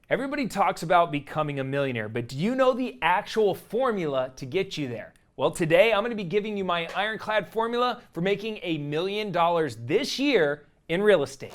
Everybody talks about becoming a millionaire, but do you know the actual formula to get you there? Well, today I'm going to be giving you my ironclad formula for making $1 million this year in real estate.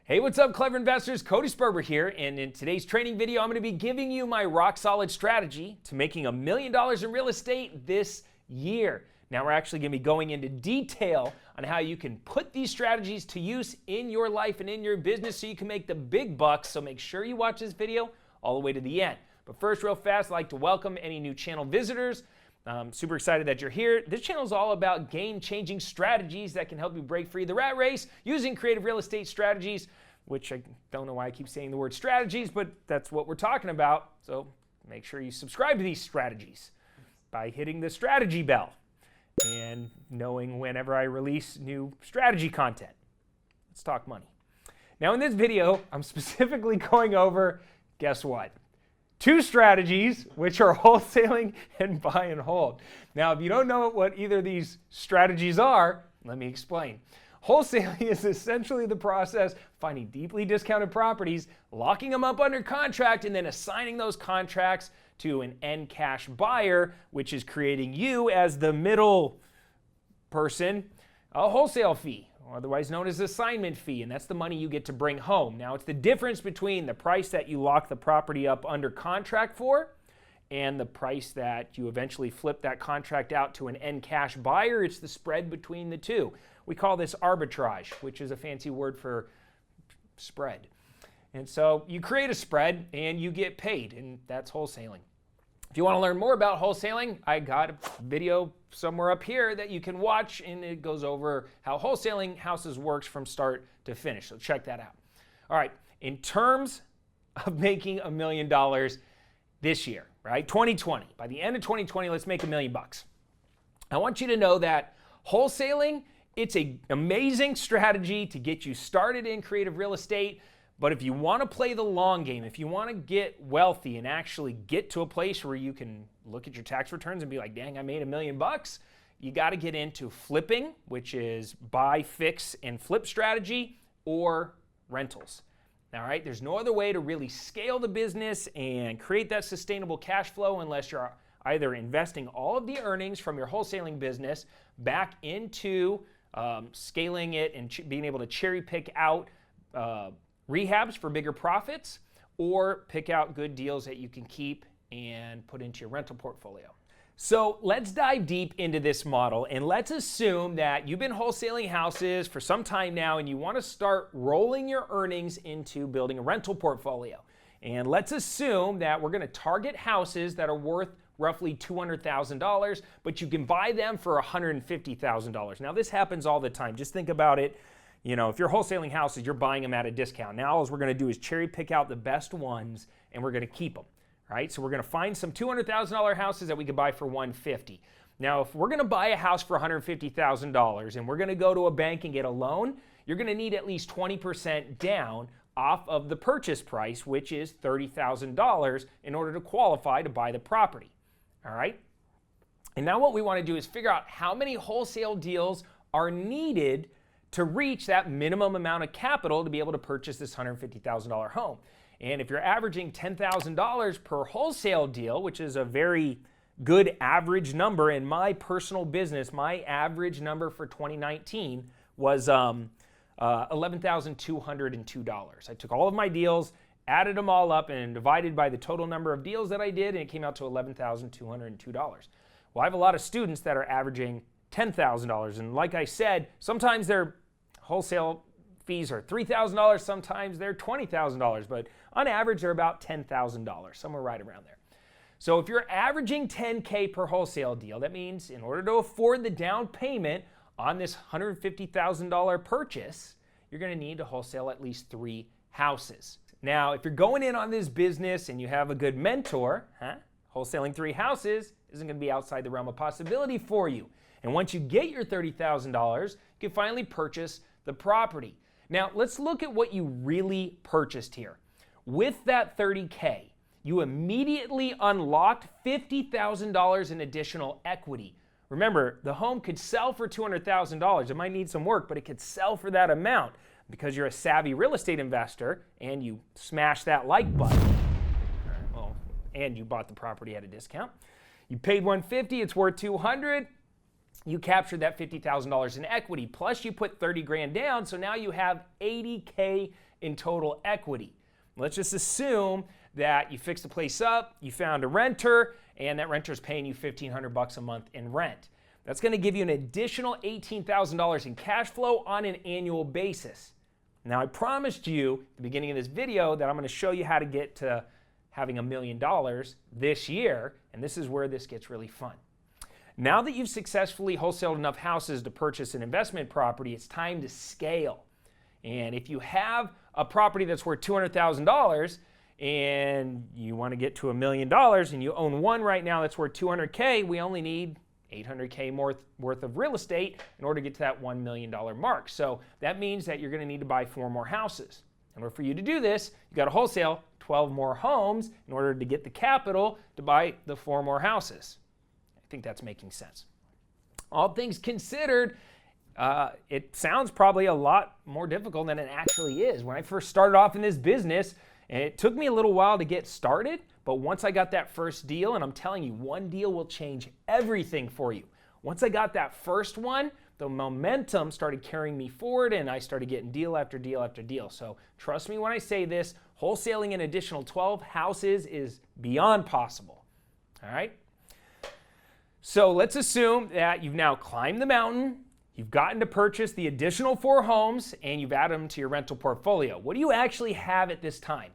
Hey, what's up, clever investors? Cody Sperber here, and in today's training video, I'm going to be giving you my rock-solid strategy to making $1 million in real estate this year. Now, we're actually going to be going into detail on how you can put these strategies to use in your life and in your business so you can make the big bucks. So make sure you watch this video all the way to the end. But first, real fast, I'd like to welcome any new channel visitors. I'm super excited that you're here. This channel is all about game-changing strategies that can help you break free of the rat race using creative real estate strategies, which I don't know why I keep saying the word strategies, but that's what we're talking about. So make sure you subscribe to these strategies by hitting the strategy bell and knowing whenever I release new strategy content. Let's talk money. Now in this video, I'm specifically going over, guess what? 2 strategies, which are wholesaling and buy and hold. Now, if you don't know what either of these strategies are, let me explain. Wholesaling is essentially the process of finding deeply discounted properties, locking them up under contract, and then assigning those contracts to an end cash buyer, which is creating you as the middle person a wholesale fee, otherwise known as assignment fee, and that's the money you get to bring home. Now, it's the difference between the price that you lock the property up under contract for and the price that you eventually flip that contract out to an end cash buyer. It's the spread between the two. We call this arbitrage, which is a fancy word for spread. And so you create a spread and you get paid, and that's wholesaling. If you want to learn more about wholesaling, I got a video somewhere up here that you can watch, and it goes over how wholesaling houses works from start to finish. So check that out. All right, in terms of making $1 million this year, right? 2020. By the end of 2020, let's make $1 million. I want you to know that wholesaling, it's an amazing strategy to get you started in creative real estate. But if you want to play the long game, if you want to get wealthy and actually get to a place where you can look at your tax returns and be like, dang, I made $1 million, you got to get into flipping, which is buy, fix, and flip strategy, or rentals. All right, there's no other way to really scale the business and create that sustainable cash flow unless you're either investing all of the earnings from your wholesaling business back into scaling it and being able to cherry pick out rehabs for bigger profits, or pick out good deals that you can keep and put into your rental portfolio. So let's dive deep into this model, and let's assume that you've been wholesaling houses for some time now and you want to start rolling your earnings into building a rental portfolio. And let's assume that we're going to target houses that are worth roughly $200,000, but you can buy them for $150,000. Now this happens all the time. Just think about it. You know, if you're wholesaling houses, you're buying them at a discount. Now all we're going to do is cherry pick out the best ones, and we're going to keep them, right? So we're going to find some $200,000 houses that we could buy for $150,000. Now, if we're going to buy a house for $150,000 and we're going to go to a bank and get a loan, you're going to need at least 20% down off of the purchase price, which is $30,000, in order to qualify to buy the property, all right? And now what we want to do is figure out how many wholesale deals are needed to reach that minimum amount of capital to be able to purchase this $150,000 home. And if you're averaging $10,000 per wholesale deal, which is a very good average number in my personal business, my average number for 2019 was $11,202. I took all of my deals, added them all up, and divided by the total number of deals that I did, and it came out to $11,202. Well, I have a lot of students that are averaging $10,000, and like I said, sometimes their wholesale fees are $3,000, sometimes they're $20,000, but on average they're about $10,000, somewhere right around there. So if you're averaging $10K per wholesale deal, that means in order to afford the down payment on this $150,000 purchase, you're going to need to wholesale at least 3 houses. Now, if you're going in on this business and you have a good mentor, wholesaling 3 houses isn't going to be outside the realm of possibility for you. And once you get your $30,000, you can finally purchase the property. Now, let's look at what you really purchased here. With that $30K, you immediately unlocked $50,000 in additional equity. Remember, the home could sell for $200,000. It might need some work, but it could sell for that amount. Because you're a savvy real estate investor and you smash that like button, and you bought the property at a discount. You paid $150, it's worth $200. You captured that $50,000 in equity, plus you put 30 grand down, so now you have $80K in total equity. Let's just assume that you fixed the place up, you found a renter, and that renter is paying you $1,500 a month in rent. That's going to give you an additional $18,000 in cash flow on an annual basis. Now, I promised you at the beginning of this video that I'm going to show you how to get to having $1 million this year, and this is where this gets really fun. Now that you've successfully wholesaled enough houses to purchase an investment property, it's time to scale. And if you have a property that's worth $200,000 and you want to get to $1 million and you own one right now that's worth $200K, we only need $800K more worth of real estate in order to get to that $1 million mark. So that means that you're going to need to buy 4 more houses. In order for you to do this, you got to wholesale 12 more homes in order to get the capital to buy the 4 more houses. I think that's making sense. All things considered, it sounds probably a lot more difficult than it actually is. When I first started off in this business, and it took me a little while to get started, but once I got that first deal, and I'm telling you, one deal will change everything for you. Once I got that first one, the momentum started carrying me forward, and I started getting deal after deal after deal. So trust me when I say this, wholesaling an additional 12 houses is beyond possible. All right? So let's assume that you've now climbed the mountain, you've gotten to purchase the additional 4 homes, and you've added them to your rental portfolio. What do you actually have at this time?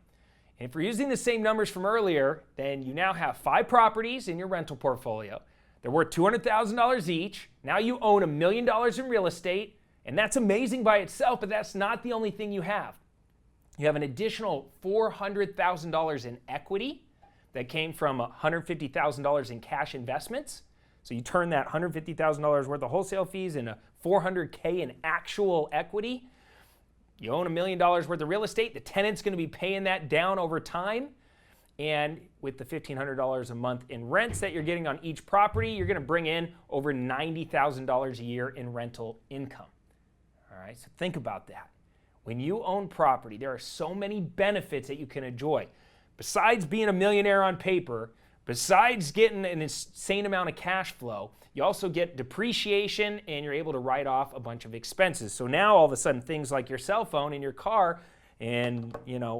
And if we're using the same numbers from earlier, then you now have 5 properties in your rental portfolio. They're worth $200,000 each. Now you own $1 million in real estate, and that's amazing by itself, but that's not the only thing you have. You have an additional $400,000 in equity that came from $150,000 in cash investments. So you turn that $150,000 worth of wholesale fees into $400K in actual equity. You own $1 million worth of real estate. The tenant's going to be paying that down over time. And with the $1,500 a month in rents that you're getting on each property, you're going to bring in over $90,000 a year in rental income. All right, so think about that. When you own property, there are so many benefits that you can enjoy. Besides being a millionaire on paper, besides getting an insane amount of cash flow, you also get depreciation and you're able to write off a bunch of expenses. So now all of a sudden things like your cell phone and your car and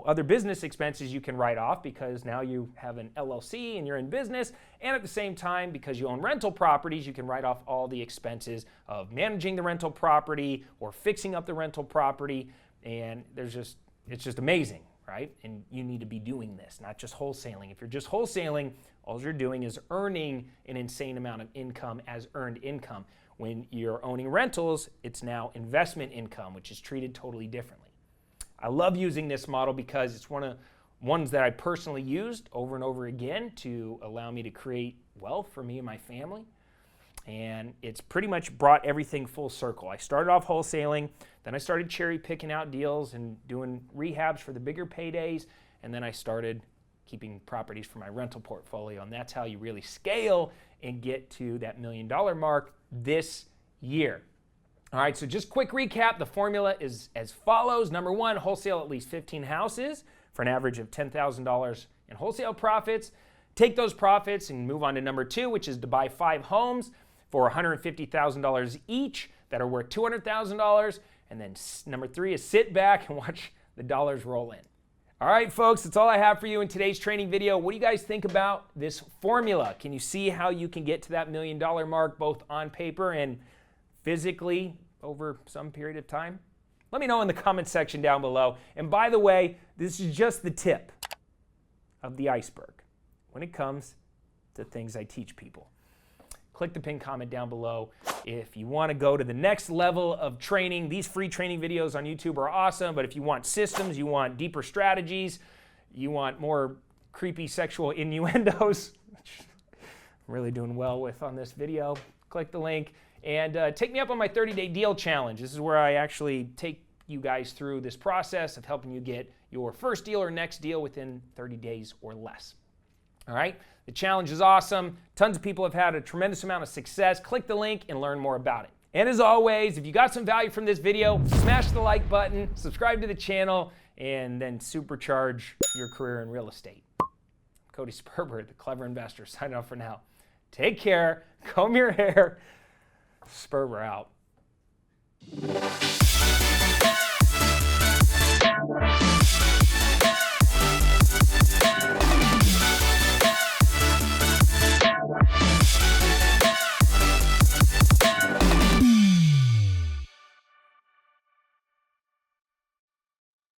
other business expenses you can write off because now you have an LLC and you're in business. And at the same time, because you own rental properties, you can write off all the expenses of managing the rental property or fixing up the rental property. And it's just amazing, right? And you need to be doing this, not just wholesaling. If you're just wholesaling, all you're doing is earning an insane amount of income as earned income. When you're owning rentals, it's now investment income, which is treated totally differently. I love using this model because it's ones that I personally used over and over again to allow me to create wealth for me and my family. And it's pretty much brought everything full circle. I started off wholesaling, then I started cherry picking out deals and doing rehabs for the bigger paydays, and then I started keeping properties for my rental portfolio. And that's how you really scale and get to that $1 million mark this year. All right, so just quick recap. The formula is as follows. Number 1, wholesale at least 15 houses for an average of $10,000 in wholesale profits. Take those profits and move on to number 2, which is to buy 5 homes for $150,000 each that are worth $200,000. And then number 3 is sit back and watch the dollars roll in. All right, folks, that's all I have for you in today's training video. What do you guys think about this formula? Can you see how you can get to that $1 million mark both on paper and physically over some period of time? Let me know in the comment section down below. And by the way, this is just the tip of the iceberg when it comes to things I teach people. Click the pinned comment down below if you want to go to the next level of training. These free training videos on YouTube are awesome, but if you want systems, you want deeper strategies, you want more creepy sexual innuendos, which I'm really doing well with on this video, click the link and take me up on my 30-day deal challenge. This is where I actually take you guys through this process of helping you get your first deal or next deal within 30 days or less. All right, the challenge is awesome. Tons of people have had a tremendous amount of success. Click the link and learn more about it. And as always, if you got some value from this video, smash the like button, subscribe to the channel, and then supercharge your career in real estate. Cody Sperber, the Clever Investor, signing off for now. Take care, comb your hair, Sperber out.